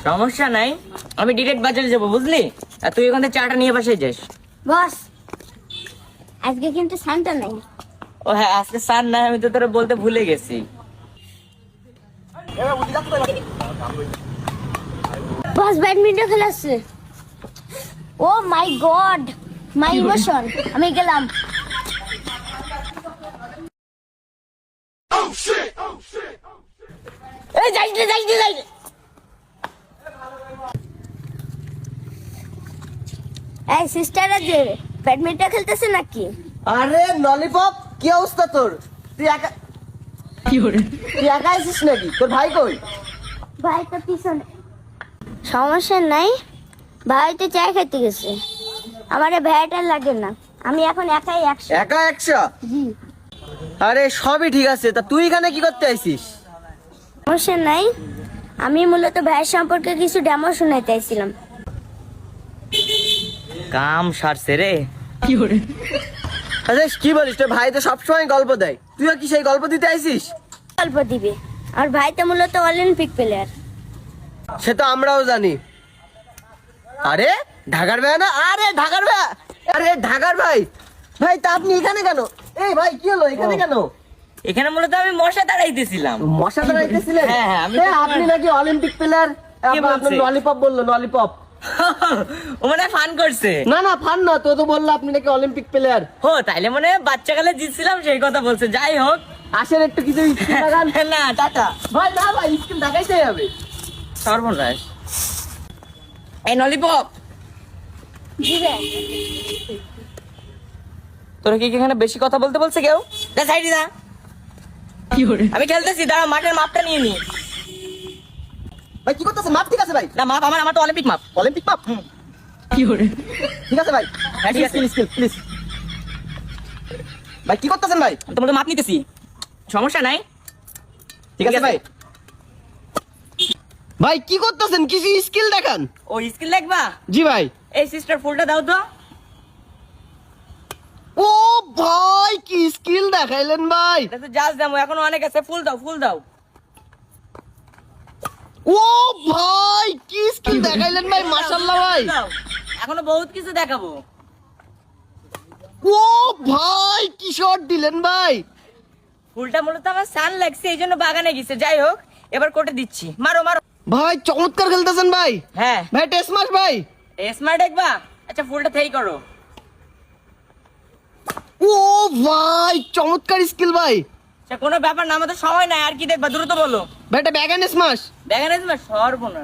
সমস্যা নাই, আমি ডিরেক্ট বাজারে যাবো বুঝলি। আর তুই এখান থেকে চাটা নিয়ে বাসায় যাস। বস আজকে কিন্তু সানটা নাই। ও হ্যাঁ, আজকে সান নাই, আমি তো তোরা বলতে ভুলে গেছি। বস ব্যাডমিন্টন খেলাচ্ছে। Oh my god, my emotion. আমি গেলাম। এই যাইস না। এই সিস্টাররা যে ব্যাডমিন্টন খেলতেছে নাকি? আরে ললিপপ, কি অবস্থা তোর? তুই একা তুই একা আছিস নাকি? তোর ভাই কই? ভাই তো পিছনে। সমস্যা নাই, ভাই তো চা খেতে গেছে। আমারে ভাইটা লাগে না, আমি এখন একাই 100। একা 100? জি। আরে সবই ঠিক আছে, তা তুই এখানে কি করতে আইছিস? সমস্যা নাই, আমি মূলত ভাইয়ের সম্পর্কে কিছু ডেমো শোনাইতে আইছিলাম। কাম সারছে রে। আরে কি বলিস? তোর ভাই তো সবসময় গল্প দেয়, তুইও কি সেই গল্প দিতে আইছিস? গল্প দিবে। আর ভাই তো মূলত অলিম্পিক প্লেয়ার। সে তো আমরাও জানি। আরে ঢাকার ভাই না? আরে ঢাকার ভাই, আরে ঢাকার ভাই। ভাই তা আপনি এখানে কেন? এই ভাই কি হলো, এখানে কেন? এখানে মূলত আমি মশা তাড়াইতেছিলাম। মশা ধরাইতেছিলেন? হ্যাঁ, হ্যাঁ, আমি হ্যাঁ, তো আপনি নাকি অলিম্পিক প্লেয়ার। কে আপনার বলছে? ললিপপ বললো, ললিপপ। ও মানে ফান করছে। না না, ফান না তো, তো বললো আপনি নাকি অলিম্পিক প্লেয়ার। হো তাইলে মনে হয় বাচ্চাকালে জিতছিলাম সেই কথা বলছে। যাই হোক, আসেন একটু কিছু স্কিল লাগান। না টাটা। ভাই না ভাই, স্কিল দেখাইতে হবে। সর্বনাশ। এই ললিপপ, জি ভাই। তোরা কি এখানে বেশি কথা বলতে বলছে কেউ? যা সাইডে যা। আমি খেলতেছি, দাঁড়া মাঠের মাপটা নিয়ে নি। ভাই কি করতেছেন? মাপ ঠিক আছে ভাই? না মাপ আমার তো অলিম্পিক মাপ। অলিম্পিক মাপ? ঠিক আছে ভাই। হ্যাঁ, ঠিক আছে। Skill please. ভাই কি করতেছেন ভাই? তোমার তো মাপ নিতেছি, সমস্যা নাই। ঠিক আছে ভাই। ভাই কি করতেছেন? কিছু স্কিল দেখান। ও স্কিল দেখবা? জি ভাই। এই সিস্টার ফুলটা দাও তো। ও ভাই কি স্কিল দেখাইলেন ভাই। এটা তো জাস্ট দাও, এখনো অনেক আছে। ফুল দাও, ফুল দাও। ও ভাই কি স্কিল দেখাইলেন ভাই, মাশাআল্লাহ ভাই। দাও। এখনো বহুত কিছু দেখাবো। ও ভাই কি শট দিলেন ভাই। ফুলটা মূলত আমার সান লাগছে, এই জন্য বাগানে গেছে। যাই হোক, এবার কোটে দিচ্ছি। মারো মারো। ভাই চমৎকার খেলতেছেন ভাই। হ্যাঁ, ভাই টেস্ট মাস ভাই। স্মার্ট দেখবা। আচ্ছা ফুলটা থেই করো। ও ভাই চমৎকার স্কিল ভাই। আচ্ছা কোনো ব্যাপার না, আমাদের সময় নাই। আর কি দেখবা, দ্রুত বলো। ভাই এটা ব্যাক এন্ড স্মাশ। বাগানে সর্বনাশ।